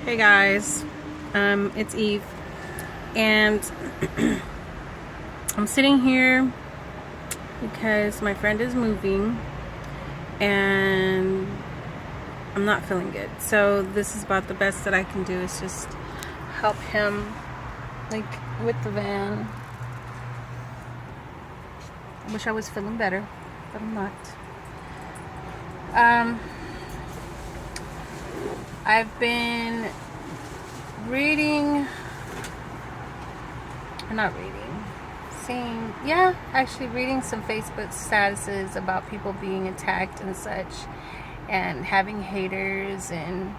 Hey guys, it's Eve, and I'm sitting here because my friend is moving and I'm not feeling good. So this is about the best that I can do, is just help him, like, with the van. I wish I was feeling better, but I'm not. I've been reading, reading some Facebook statuses about people being attacked and such, and having haters. And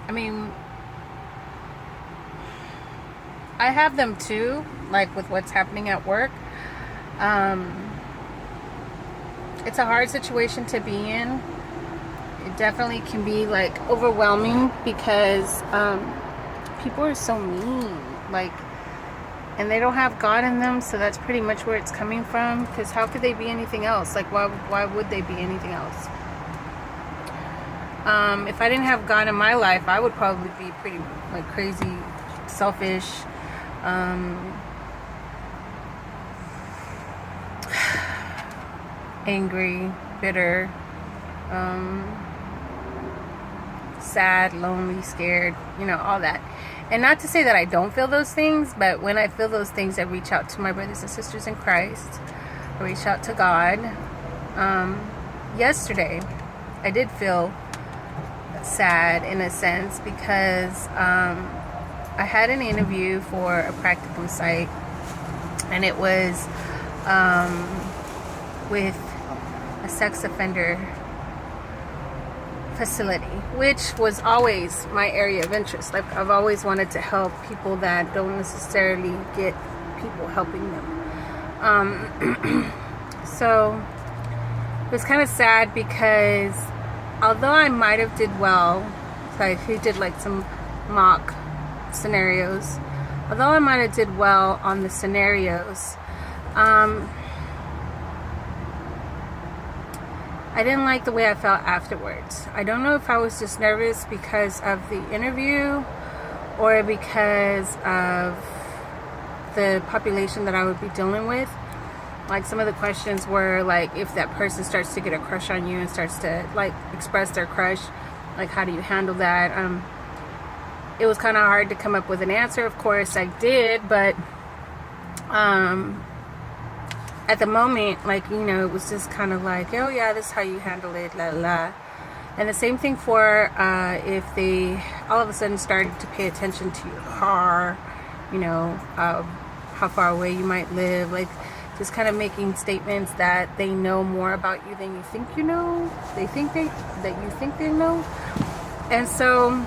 I mean, I have them too, like with what's happening at work. It's a hard situation to be in. It definitely can be like overwhelming because people are so mean, like, and they don't have God in them, so that's pretty much where it's coming from. Because how could they be anything else? Like, why would they be anything else? If I didn't have God in my life, I would probably be pretty, like, crazy, selfish, angry, bitter, sad, lonely, scared, all that. And not to say that I don't feel those things, but when I feel those things, I reach out to my brothers and sisters in Christ. I reach out to God. Yesterday, I did feel sad in a sense because I had an interview for a practicum site, and it was with a sex offender facility, which was always my area of interest. Like, I've always wanted to help people that don't necessarily get people helping them. So it was kind of sad because although I might have did well, like he did like some mock scenarios, although I might have did well on the scenarios, I didn't like the way I felt afterwards. I don't know if I was just nervous because of the interview or because of the population that I would be dealing with. Like, some of the questions were like, if that person starts to get a crush on you and starts to, like, express their crush, like, how do you handle that? It was kind of hard to come up with an answer. Of course I did, but at the moment, like, it was just kind of like, oh yeah, this is how you handle it, la la. And the same thing for if they all of a sudden started to pay attention to your car, how far away you might live, like, just kind of making statements that they know more about you than you think you know. They think that you think they know. And so,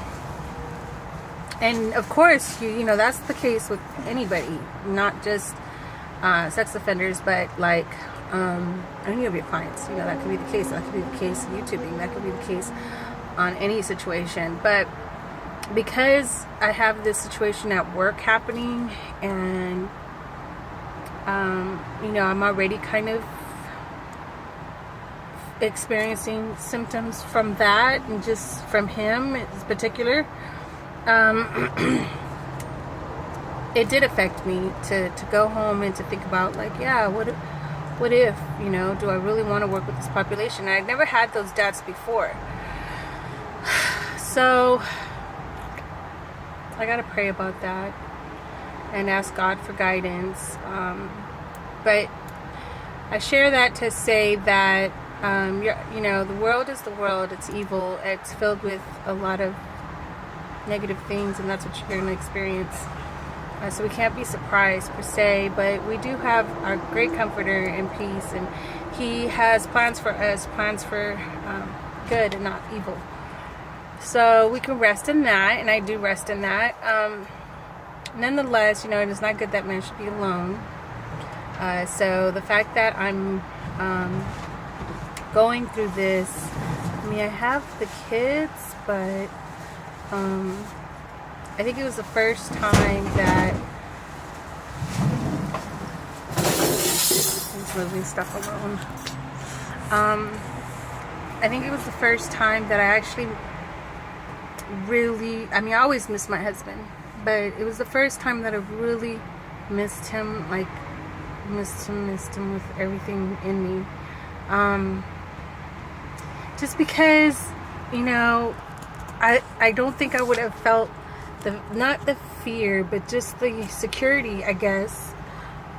and of course, that's the case with anybody, not just sex offenders, but like any of your clients. That could be the case. That could be the case in YouTubing. That could be the case on any situation. But because I have this situation at work happening, and I'm already kind of experiencing symptoms from that, and just from him in particular, it did affect me to go home and to think about, like, yeah, what if, do I really want to work with this population? And I'd never had those doubts before. So I got to pray about that and ask God for guidance. But I share that to say that, the world is the world. It's evil. It's filled with a lot of negative things, and that's what you're going to experience. So we can't be surprised per se, but we do have our great comforter in peace, and he has plans for us, plans for good and not evil. So we can rest in that, and I do rest in that. Nonetheless, it is not good that man should be alone. So the fact that I'm going through this, I have the kids, but I think it was the first time that he's moving stuff alone. I think it was the first time that I actually really, I mean, I always miss my husband, but it was the first time that I really missed him, like missed him with everything in me. Just because, you know, I don't think I would have felt not the fear, but just the security, I guess,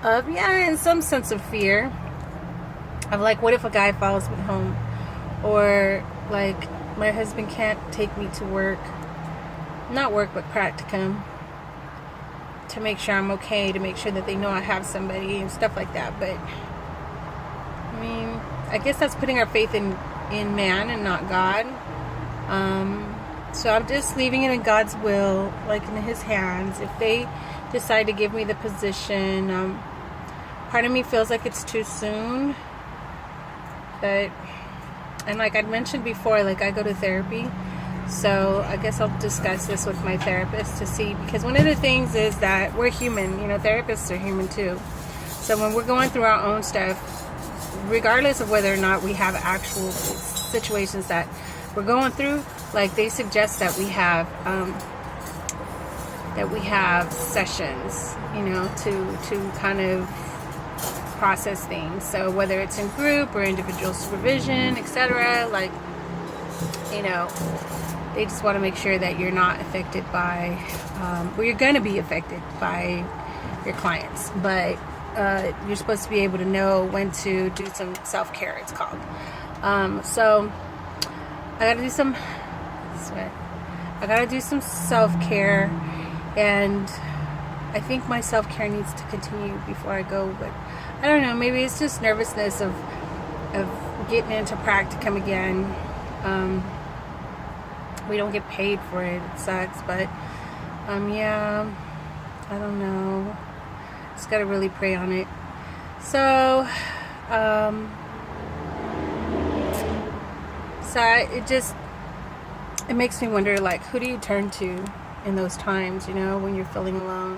of, yeah, in some sense of fear of, like, what if a guy follows me home, or like my husband can't take me to work, not work but practicum, to make sure I'm okay, to make sure that they know I have somebody and stuff like that. But I mean, I guess that's putting our faith in man and not God. So I'm just leaving it in God's will, like in his hands. If they decide to give me the position, part of me feels like it's too soon, but, and like I'd mentioned before, like I go to therapy, so I guess I'll discuss this with my therapist to see, because one of the things is that we're human, you know, therapists are human too. So when we're going through our own stuff, regardless of whether or not we have actual situations that we're going through, like they suggest that we have sessions, you know, to kind of process things. So whether it's in group or individual supervision, etc., like, you know, they just want to make sure that you're not affected by, well, you're going to be affected by your clients, but you're supposed to be able to know when to do some self-care, it's called. So I gotta do some self-care, and I think my self-care needs to continue before I go, but I don't know, maybe it's just nervousness of getting into practicum again. We don't get paid for it. It sucks, but yeah, I don't know. Just gotta really pray on it. So it makes me wonder, like, who do you turn to in those times, you know, when you're feeling alone?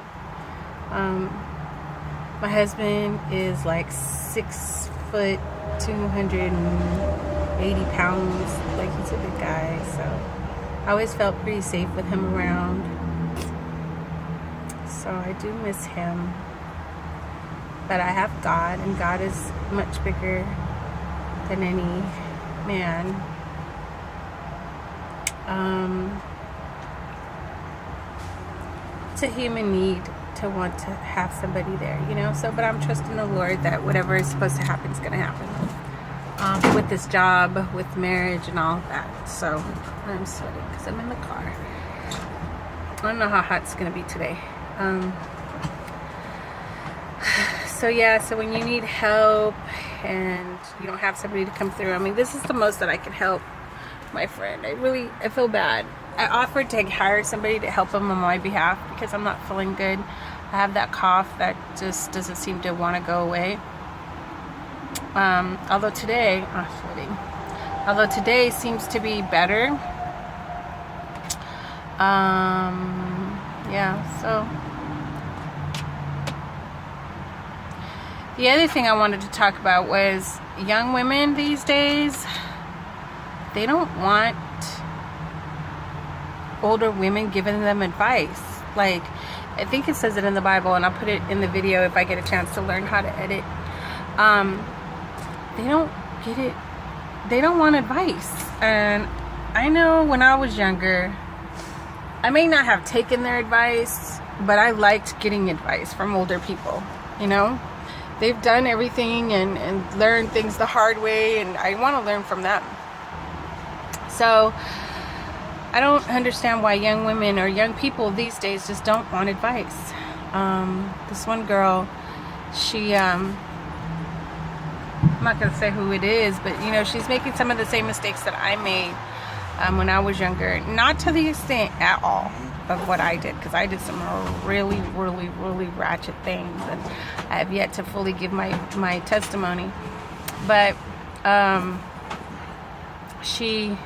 My husband is like 6 foot, 280 pounds. Like, he's a big guy, so I always felt pretty safe with him around. So I do miss him. But I have God, and God is much bigger than any man. It's a human need to want to have somebody there, you know. So, but I'm trusting the Lord that whatever is supposed to happen is going to happen, with this job, with marriage, and all of that. So I'm sweating because I'm in the car. I don't know how hot it's going to be today. So yeah, so when you need help and you don't have somebody to come through, I mean, this is the most that I can help my friend. I feel bad. I offered to hire somebody to help him on my behalf because I'm not feeling good. I have that cough that just doesn't seem to want to go away. Although today seems to be better. Yeah, so the other thing I wanted to talk about was young women these days. They don't want older women giving them advice. Like, I think it says it in the Bible, and I'll put it in the video if I get a chance to learn how to edit. They don't get it. They don't want advice. And I know when I was younger, I may not have taken their advice, but I liked getting advice from older people, you know? They've done everything and learned things the hard way, and I want to learn from them. So I don't understand why young women or young people these days just don't want advice. This one girl, she, I'm not going to say who it is, but, you know, she's making some of the same mistakes that I made when I was younger. Not to the extent at all of what I did, because I did some really, really, really ratchet things, and I have yet to fully give my testimony. But she's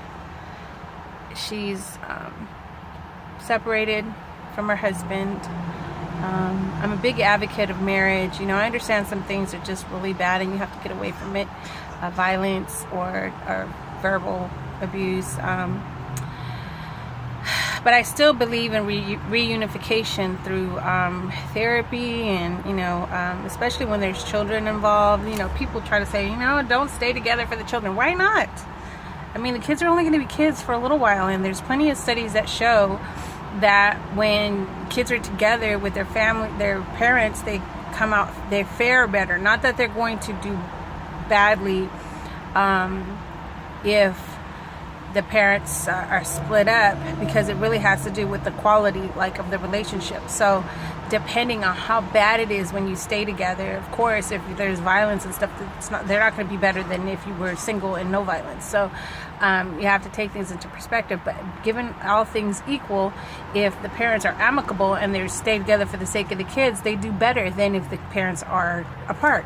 separated from her husband. I'm a big advocate of marriage. You know, I understand some things are just really bad and you have to get away from it. Violence or verbal abuse. But I still believe in reunification through therapy, and especially when there's children involved. People try to say, don't stay together for the children. Why not? I mean, the kids are only going to be kids for a little while, and there's plenty of studies that show that when kids are together with their family, their parents, they come out, they fare better. Not that they're going to do badly if the parents are split up, because it really has to do with the quality of the relationship. So depending on how bad it is when you stay together, of course, if there's violence and stuff, they're not going to be better than if you were single and no violence. So you have to take things into perspective. But given all things equal, if the parents are amicable and they stay together for the sake of the kids, they do better than if the parents are apart.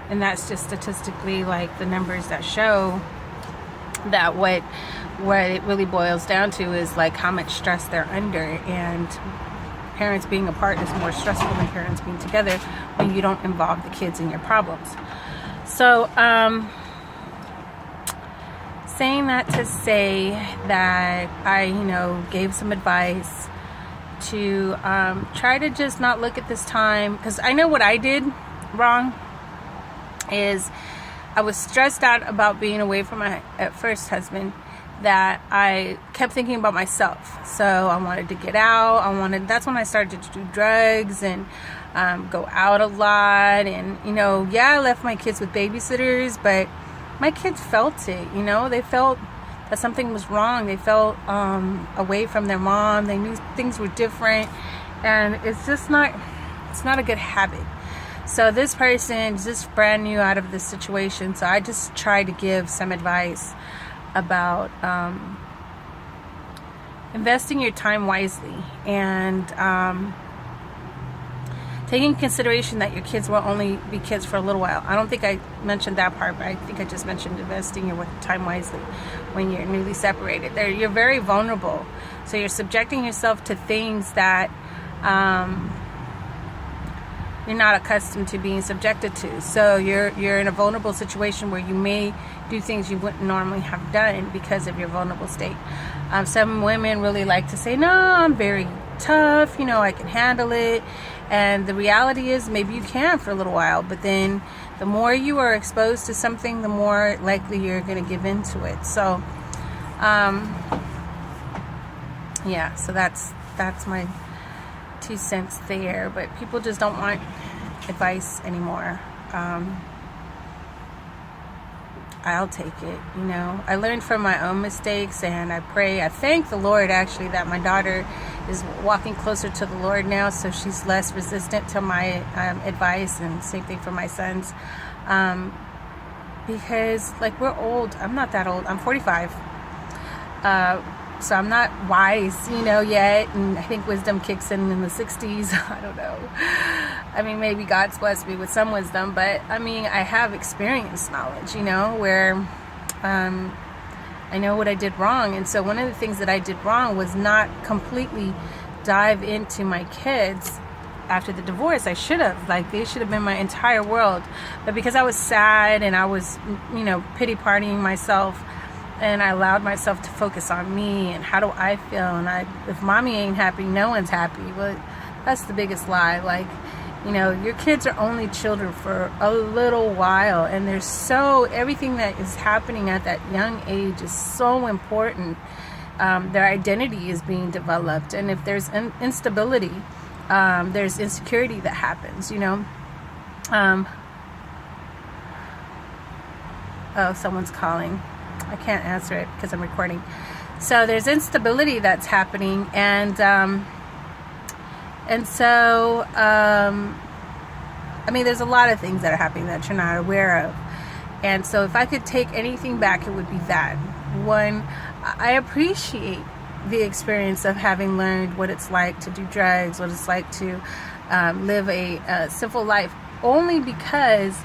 And that's just statistically the numbers that show that what it really boils down to is how much stress they're under, and parents being apart is more stressful than parents being together when you don't involve the kids in your problems. So saying that to say that I gave some advice to try to just not look at this time, because I know what I did wrong is I was stressed out about being away from my first husband, that I kept thinking about myself. So I wanted to get out. That's when I started to do drugs and go out a lot. And, I left my kids with babysitters, but my kids felt it, they felt that something was wrong. They felt away from their mom. They knew things were different. And it's not a good habit. So this person is just brand new out of this situation. So I just tried to give some advice about investing your time wisely, and taking consideration that your kids will only be kids for a little while. I don't think I mentioned that part, but I think I just mentioned investing your time wisely when you're newly separated. You're very vulnerable, so you're subjecting yourself to things that you're not accustomed to being subjected to. So you're in a vulnerable situation where you may do things you wouldn't normally have done because of your vulnerable state. Some women really like to say, no, I'm very tough, I can handle it. And the reality is maybe you can for a little while, but then the more you are exposed to something, the more likely you're going to give into it. So so that's my 2 cents there. But people just don't want advice anymore. I'll take it. I learned from my own mistakes, and I thank the Lord actually that my daughter is walking closer to the Lord now, so she's less resistant to my advice, and same thing for my sons, because we're old. I'm not that old. I'm 45, so I'm not wise yet, and I think wisdom kicks in the 60s. I don't know. I mean, maybe God's blessed me with some wisdom, but I have experience knowledge, where I know what I did wrong. And so one of the things that I did wrong was not completely dive into my kids after the divorce. I should have. They should have been my entire world. But because I was sad and I was, pity partying myself, and I allowed myself to focus on me and how do I feel, and if mommy ain't happy, no one's happy. Well, that's the biggest lie. Your kids are only children for a little while, and everything that is happening at that young age is so important. Their identity is being developed, and if there's instability, there's insecurity that happens, oh, someone's calling. I can't answer it because I'm recording. So there's instability that's happening, and so there's a lot of things that are happening that you're not aware of. And so if I could take anything back, it would be that. One, I appreciate the experience of having learned what it's like to do drugs, what it's like to live a sinful life, only because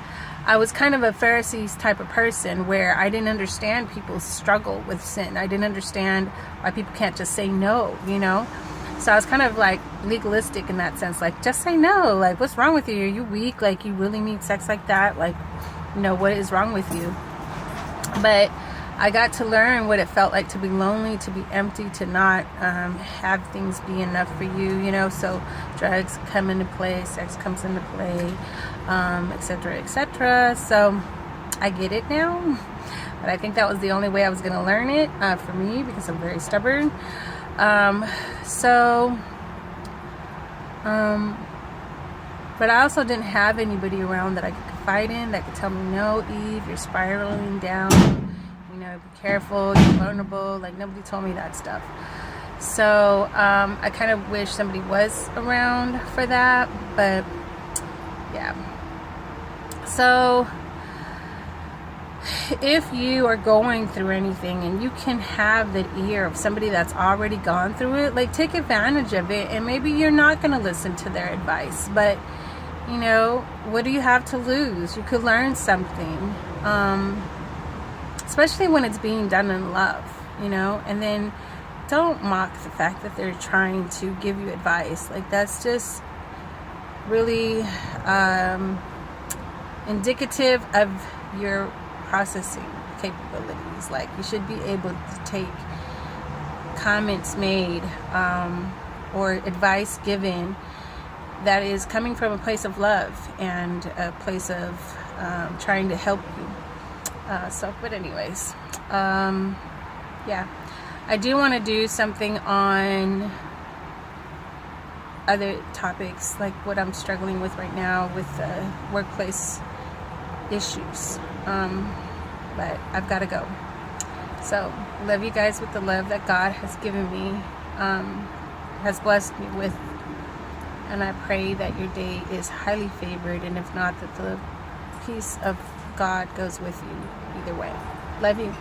I was kind of a Pharisees type of person where I didn't understand people's struggle with sin. I didn't understand why people can't just say no, So I was kind of legalistic in that sense, just say no, what's wrong with you? Are you weak? You really need sex like that? What is wrong with you? But I got to learn what it felt like to be lonely, to be empty, to not have things be enough for you, you know. So drugs come into play, sex comes into play, etc., etc. So I get it now, but I think that was the only way I was going to learn it for me, because I'm very stubborn. But I also didn't have anybody around that I could confide in, that could tell me, no, Eve, you're spiraling down, you know, be careful, you're vulnerable. Like, nobody told me that stuff. So I kind of wish somebody was around for that, but yeah. So if you are going through anything and you can have the ear of somebody that's already gone through it, like, take advantage of it. And maybe you're not going to listen to their advice, but you know, what do you have to lose? You could learn something, especially when it's being done in love, you know. And then don't mock the fact that they're trying to give you advice. Like, that's just really indicative of your processing capabilities. Like, you should be able to take comments made or advice given that is coming from a place of love and a place of trying to help you. But anyways, yeah, I do want to do something on other topics, like what I'm struggling with right now with workplace issues. But I've got to go. So, love you guys with the love that God has given me, has blessed me with. And I pray that your day is highly favored, and if not, that the peace of God goes with you either way. Love you.